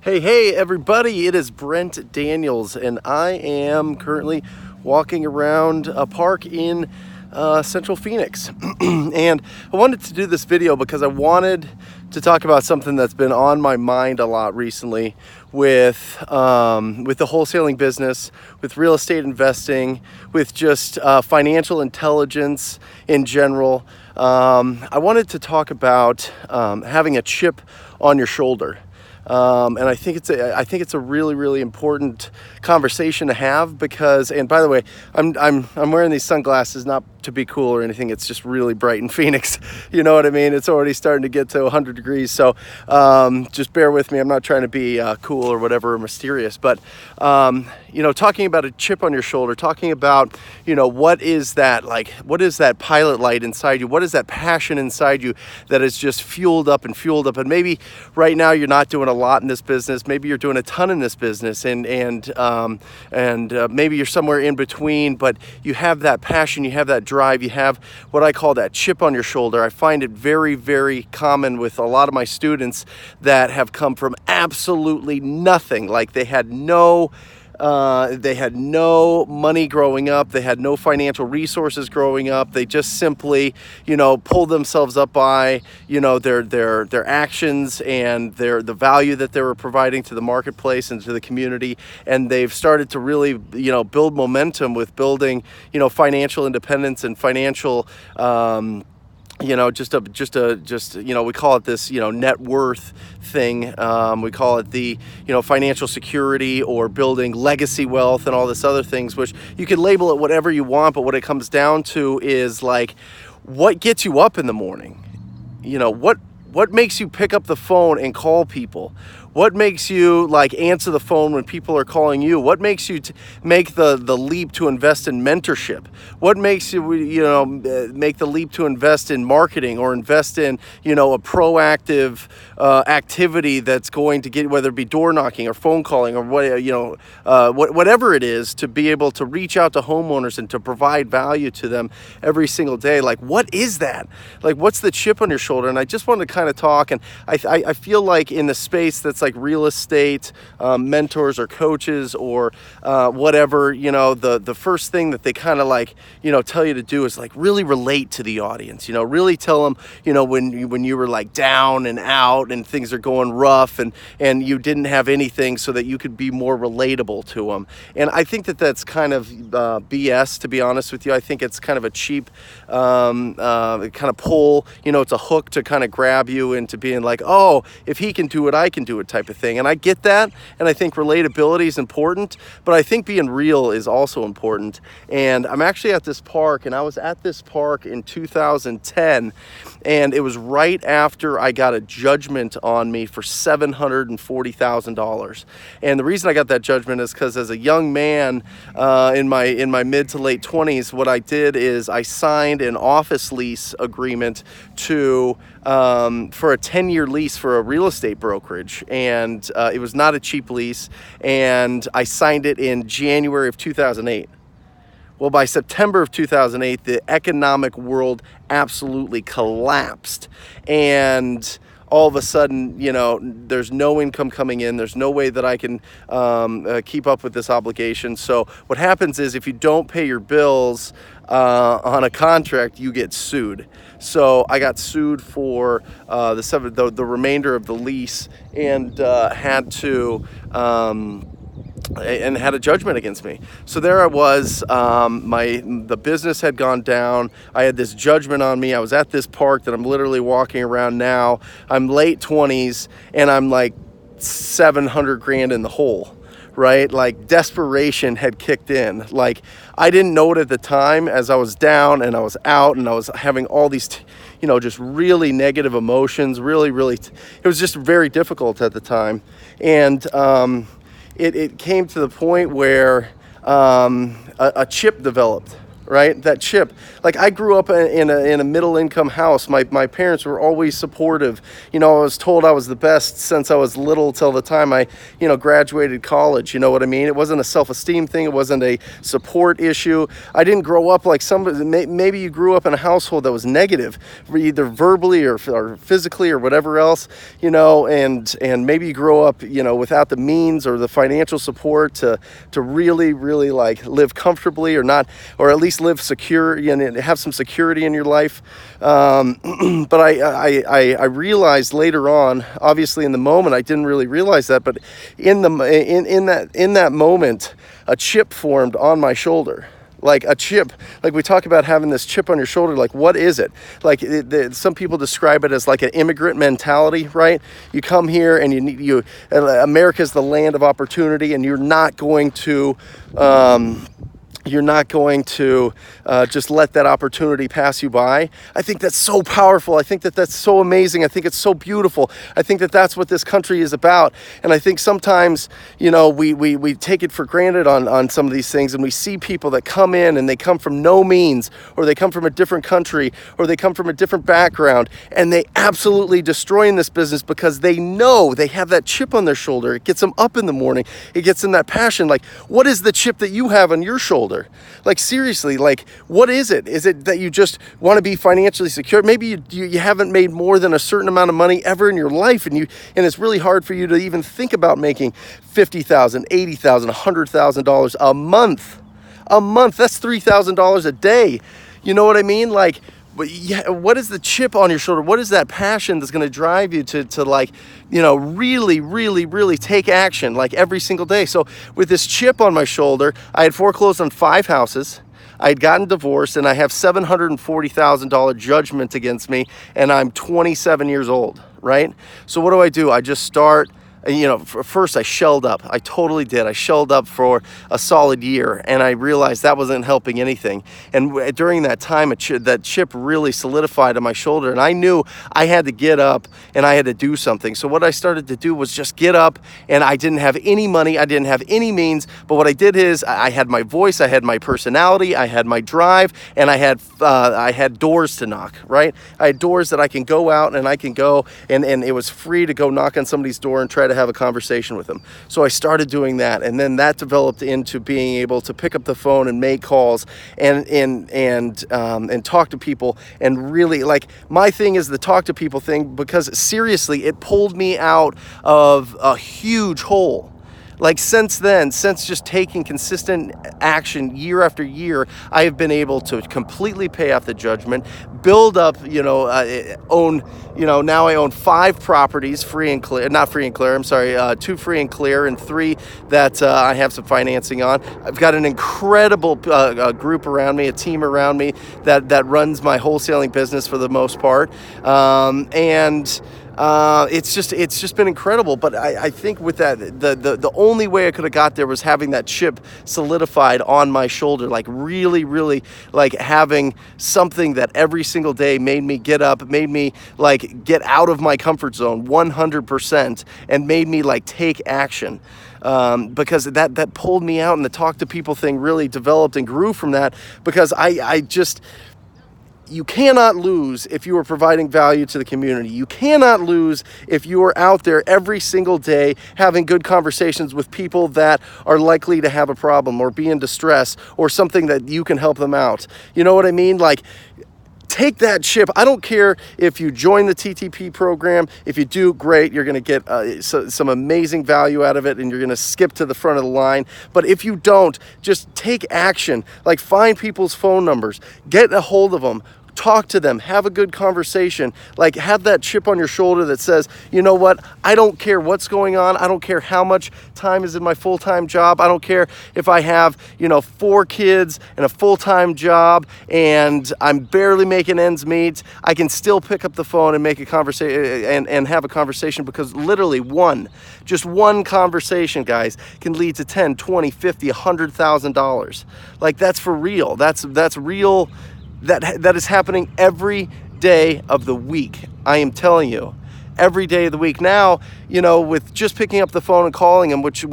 Hey, everybody, it is Brent Daniels, and I am currently walking around a park in Central Phoenix. And I wanted to do this video because I wanted to talk about something that's been on my mind a lot recently with the wholesaling business, with real estate investing, with just financial intelligence in general. I wanted to talk about having a chip on your shoulder. And I think it's a really important conversation to have because, and by the way, I'm wearing these sunglasses not to be cool or anything. It's just really bright in Phoenix. You know what I mean? It's already starting to get to 100 degrees. So just bear with me. I'm not trying to be cool or whatever or mysterious, but talking about a chip on your shoulder, talking about, what is that pilot light inside you? What is that passion inside you that is just fueled up? And maybe right now you're not doing a lot in this business. Maybe you're doing a ton in this business and maybe you're somewhere in between, but you have that passion, you have that drive, you have what I call that chip on your shoulder. I find it very common with a lot of my students that have come from absolutely nothing. Like they had no money growing up. They had no financial resources growing up. They just simply, pulled themselves up by, their actions and the value that they were providing to the marketplace and to the community. And they've started to really, build momentum with building, financial independence and financial, we call it this, net worth thing. We call it the, financial security or building legacy wealth and all this other things, which you can label it whatever you want. But what it comes down to is like, what gets you up in the morning? What makes you pick up the phone and call people? What makes you answer the phone when people are calling you? What makes you make the leap to invest in mentorship? What makes you, make the leap to invest in marketing or invest in, a proactive activity that's going to get, whether it be door knocking or phone calling or whatever it is, to be able to reach out to homeowners and to provide value to them every single day. Like, what is that? Like, what's the chip on your shoulder? And I just wanted to kind of talk, and I feel like in the space that's like real estate mentors or coaches or whatever, the first thing that they kind of tell you to do is really relate to the audience, really tell them, when you were down and out and things are going rough and you didn't have anything, so that you could be more relatable to them. And I think that's kind of BS, to be honest with you. I think it's kind of a cheap kind of pull, it's a hook to kind of grab you into being like, oh, if he can do it, I can do it type of thing. And I get that. And I think relatability is important, but I think being real is also important. And I'm actually at this park, and I was at this park in 2010, and it was right after I got a judgment on me for $740,000. And the reason I got that judgment is because as a young man in my mid to late 20s, what I did is I signed an office lease agreement for a 10-year lease for a real estate brokerage. And it was not a cheap lease. And I signed it in January of 2008. Well, by September of 2008, the economic world absolutely collapsed. And all of a sudden, there's no income coming in. There's no way that I can keep up with this obligation. So what happens is if you don't pay your bills on a contract, you get sued. So I got sued for the remainder of the lease and had a judgment against me. So there I was, the business had gone down. I had this judgment on me. I was at this park that I'm literally walking around now. I'm late 20s and I'm like 700 grand in the hole, right? Like desperation had kicked in. Like I didn't know it at the time, as I was down and I was out and I was having all these just really negative emotions. It was just very difficult at the time. And it came to the point where a chip developed, right? That chip. Like, I grew up in a middle income house. My parents were always supportive. I was told I was the best since I was little till the time I, graduated college. You know what I mean? It wasn't a self-esteem thing. It wasn't a support issue. I didn't grow up like somebody. Maybe you grew up in a household that was negative, either verbally or physically or whatever else, and maybe you grow up, without the means or the financial support to really, really like live comfortably or not, or at least live secure and have some security in your life. But I realized later on, obviously in the moment, I didn't really realize that, but in that moment, a chip formed on my shoulder. Like a chip, like we talk about having this chip on your shoulder, like what is it? Like some people describe it as like an immigrant mentality, right? You come here and America's the land of opportunity, and you're not going to just let that opportunity pass you by. I think that's so powerful. I think that's so amazing. I think it's so beautiful. I think that's what this country is about. And I think sometimes, we take it for granted on some of these things, and we see people that come in and they come from no means, or they come from a different country, or they come from a different background, and they absolutely destroy in this business because they know they have that chip on their shoulder. It gets them up in the morning. It gets them that passion. Like, what is the chip that you have on your shoulder? Like, seriously, like, what is it? Is it that you just want to be financially secure? Maybe you haven't made more than a certain amount of money ever in your life, and it's really hard for you to even think about making $50,000, $80,000, $100,000 a month. A month, that's $3,000 a day. You know what I mean? Like, but yeah, what is the chip on your shoulder? What is that passion that's going to drive you to like, really, really, really take action like every single day? So with this chip on my shoulder, I had foreclosed on 5 houses. I had gotten divorced, and I have $740,000 judgment against me, and I'm 27 years old, right? So what do? I just start. First I shelled up. I totally did. I shelled up for a solid year, and I realized that wasn't helping anything. And during that time, that chip really solidified on my shoulder, and I knew I had to get up and I had to do something. So what I started to do was just get up, and I didn't have any money. I didn't have any means, but what I did is I had my voice, I had my personality, I had my drive, and I had doors to knock, right? I had doors that I can go out and I can go, and it was free to go knock on somebody's door and try to have a conversation with them. So I started doing that, and then that developed into being able to pick up the phone and make calls and talk to people. And really, like, my thing is the talk to people thing, because seriously, it pulled me out of a huge hole. Like, since just taking consistent action year after year, I have been able to completely pay off the judgment, build up, now I own 5 properties, not free and clear, I'm sorry, 2 free and clear, and 3 that I have some financing on. I've got an incredible group around me, a team around me that runs my wholesaling business for the most part. It's just been incredible. But I think with that, the only way I could have got there was having that chip solidified on my shoulder, like really, really, like having something that every single day made me get up, made me like get out of my comfort zone 100%, and made me like take action. Because that pulled me out, and the talk to people thing really developed and grew from that, because you cannot lose if you are providing value to the community. You cannot lose if you are out there every single day having good conversations with people that are likely to have a problem or be in distress or something that you can help them out. You know what I mean? Like, take that chip. I don't care if you join the TTP program. If you do, great. You're going to get some amazing value out of it, and you're going to skip to the front of the line. But if you don't, just take action. Like, find people's phone numbers, get a hold of them, talk to them, have a good conversation, like have that chip on your shoulder that says, you know what, I don't care what's going on. I don't care how much time is in my full-time job. I don't care if I have, 4 kids and a full-time job and I'm barely making ends meet. I can still pick up the phone and make a conversation and have a conversation, because literally just one conversation, guys, can lead to 10, 20, 50, $100,000. Like, that's for real. That's real. That is happening every day of the week. I am telling you, every day of the week. Now, with just picking up the phone and calling them, which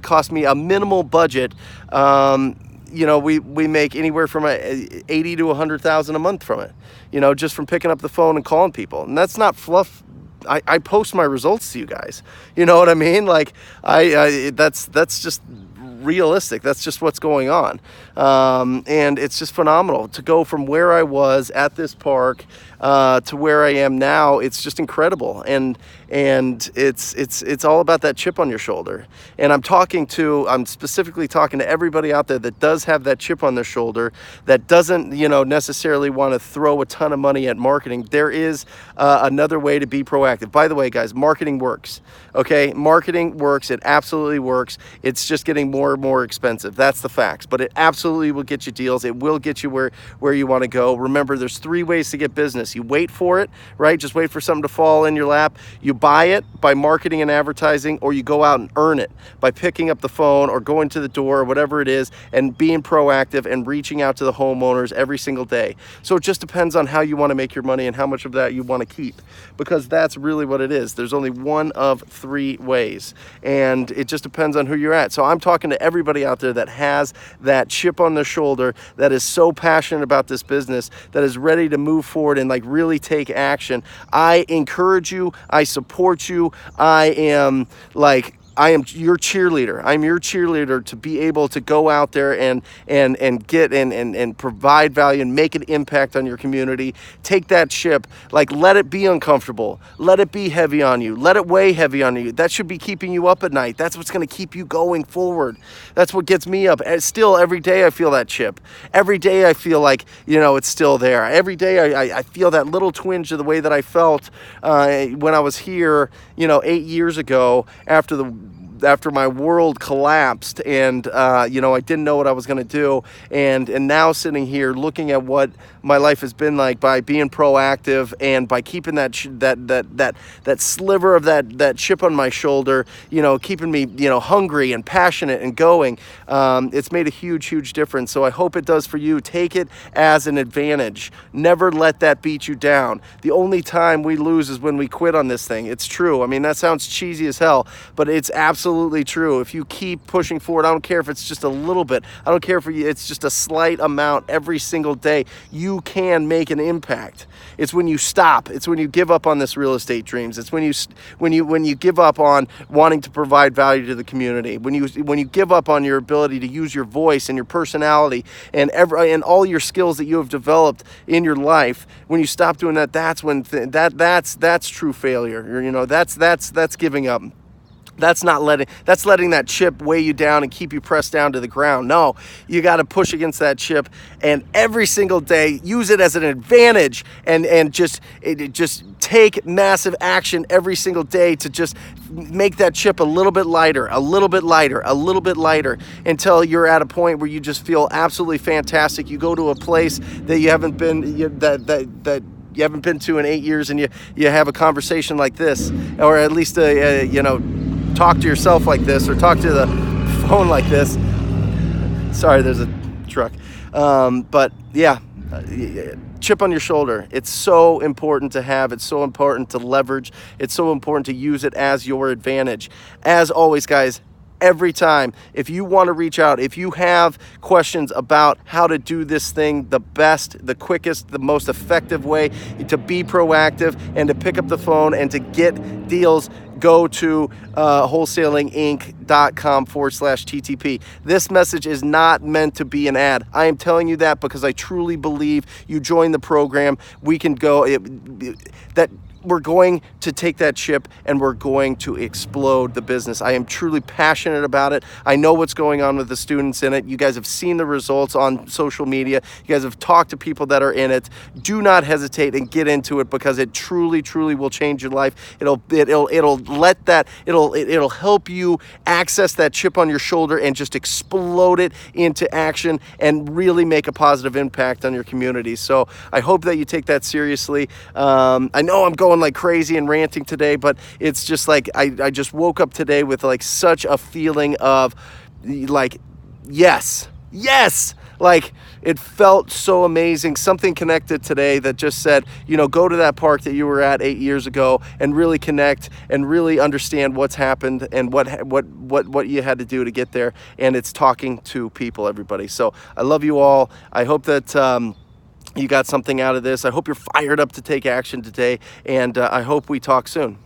cost me a minimal budget, we make anywhere from 80 to 100,000 a month from it, just from picking up the phone and calling people. And that's not fluff. I post my results to you guys. You know what I mean? Like that's just realistic. That's just what's going on. And it's just phenomenal to go from where I was at this park to where I am now. It's just incredible. And it's all about that chip on your shoulder. And I'm specifically talking to everybody out there that does have that chip on their shoulder, that doesn't, necessarily want to throw a ton of money at marketing. There is another way to be proactive. By the way, guys, marketing works. Okay, marketing works. It absolutely works. It's just getting more and more expensive. That's the facts. But it absolutely will get you deals. It will get you where you want to go. Remember, there's 3 ways to get business. You wait for it, right? Just wait for something to fall in your lap. You buy it by marketing and advertising, or you go out and earn it by picking up the phone or going to the door or whatever it is and being proactive and reaching out to the homeowners every single day. So it just depends on how you want to make your money and how much of that you want to keep, because that's really what it is. There's only one of 3 ways, and it just depends on who you're at. So I'm talking to everybody out there that has that chip on their shoulder, that is so passionate about this business, that is ready to move forward and really take action. I encourage you. I support you. I am your cheerleader. I'm your cheerleader to be able to go out there and get and provide value and make an impact on your community. Take that chip, let it be uncomfortable. Let it be heavy on you. Let it weigh heavy on you. That should be keeping you up at night. That's what's going to keep you going forward. That's what gets me up. And still, every day I feel that chip. Every day I feel like, it's still there. Every day I feel that little twinge of the way that I felt when I was here, 8 years ago after my world collapsed, and I didn't know what I was going to do, and now sitting here looking at what my life has been like by being proactive and by keeping that sliver of that chip on my shoulder, keeping me hungry and passionate and going. It's made a huge difference. So I hope it does for you. Take it as an advantage. Never let that beat you down. The only time we lose is when we quit on this thing. It's true. I mean, that sounds cheesy as hell, but it's absolutely true. If you keep pushing forward, I don't care if it's just a little bit. I don't care if it's just a slight amount every single day. You can make an impact. It's when you stop. It's when you give up on this real estate dreams. It's when you give up on wanting to provide value to the community. When you give up on your ability to use your voice and your personality and all your skills that you have developed in your life. When you stop doing that, that's when that's true failure. That's giving up. That's letting that chip weigh you down and keep you pressed down to the ground. No, you got to push against that chip, and every single day use it as an advantage, and just take massive action every single day to just make that chip a little bit lighter, until you're at a point where you just feel absolutely fantastic. You go to a place that you haven't been that you haven't been to in 8 years, and you have a conversation like this, or at least talk to yourself like this, or talk to the phone like this. Sorry, there's a truck. But yeah, chip on your shoulder. It's so important to have. It's so important to leverage. It's so important to use it as your advantage. As always, guys, every time, if you want to reach out, if you have questions about how to do this thing the best, the quickest, the most effective way to be proactive and to pick up the phone and to get deals, go to wholesalinginc.com/TTP. This message is not meant to be an ad. I am telling you that because I truly believe you join the program. We can go that we're going to take that chip and we're going to explode the business. I am truly passionate about it. I know what's going on with the students in it. You guys have seen the results on social media. You guys have talked to people that are in it. Do not hesitate and get into it, because it truly will change your life. It'll help you access that chip on your shoulder and just explode it into action and really make a positive impact on your community. So I hope that you take that seriously. I know I'm going like crazy and ranting today, but it's just like I just woke up today with like such a feeling of like yes, like, it felt so amazing. Something connected today that just said, you know, go to that park that you were at 8 years ago and really connect and really understand what's happened and what you had to do to get there. And it's talking to people, everybody. So I love you all. I hope that you got something out of this. I hope you're fired up to take action today, and I hope we talk soon.